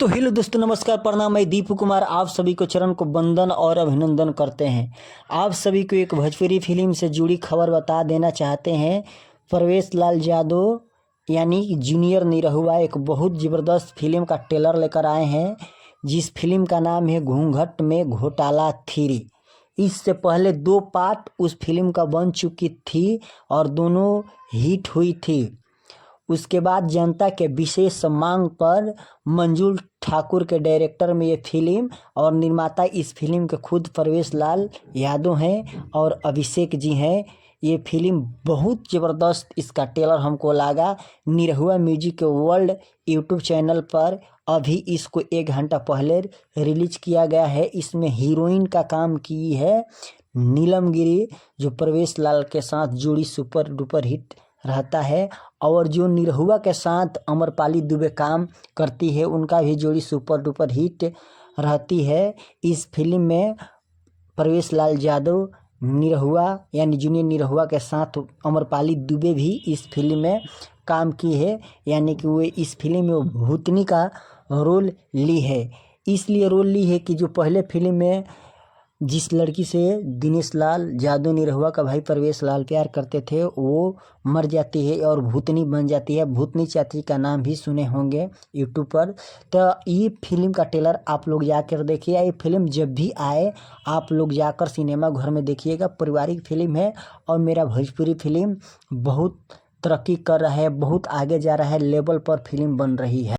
तो हेलो दोस्तों, नमस्कार, प्रणाम। मैं दीपू कुमार आप सभी को चरण को वंदन और अभिनंदन करते हैं। आप सभी को एक भोजपुरी फिल्म से जुड़ी खबर बता देना चाहते हैं। परवेश लाल यादव यानी जूनियर निरहुआ एक बहुत ज़बरदस्त फिल्म का ट्रेलर लेकर आए हैं, जिस फिल्म का नाम है घूंघट में घोटाला 3। इससे पहले 2 पार्ट उस फिल्म का बन चुकी थी और दोनों हिट हुई थी। उसके बाद जनता के विशेष मांग पर मंजूर ठाकुर के डायरेक्टर में ये फिल्म और निर्माता इस फिल्म के खुद परवेश लाल यादव हैं और अभिषेक जी हैं। ये फिल्म बहुत ज़बरदस्त, इसका ट्रेलर हमको लगा। Nirahua music world YouTube channel पर अभी इसको 1 घंटा पहले रिलीज किया गया है। इसमें हीरोइन का काम की है नीलम गिरी, जो परवेश लाल के साथ जोड़ी सुपर डुपर हिट रहता है, और जो निरहुआ के साथ अमरपाली दुबे काम करती है उनका भी जोड़ी सुपर डुपर हिट रहती है। इस फिल्म में परवेश लाल यादव निरहुआ यानी जूनियर निरहुआ के साथ अमरपाली दुबे भी इस फिल्म में काम की है, यानी कि वो इस फिल्म में वो भूतनी का रोल ली है। इसलिए रोल ली है कि जो पहले फिल्म में जिस लड़की से दिनेश लाल यादव निरहुआ का भाई परवेश लाल प्यार करते थे वो मर जाती है और भूतनी बन जाती है। भूतनी चाची का नाम भी सुने होंगे यूट्यूब पर। तो ये फिल्म का ट्रेलर आप लोग जाकर देखिए। ये फिल्म जब भी आए आप लोग जाकर सिनेमा घर में देखिएगा। पारिवारिक फिल्म है और मेरा भोजपुरी फिल्म बहुत तरक्की कर रहा है, बहुत आगे जा रहा है, लेवल पर फिल्म बन रही है।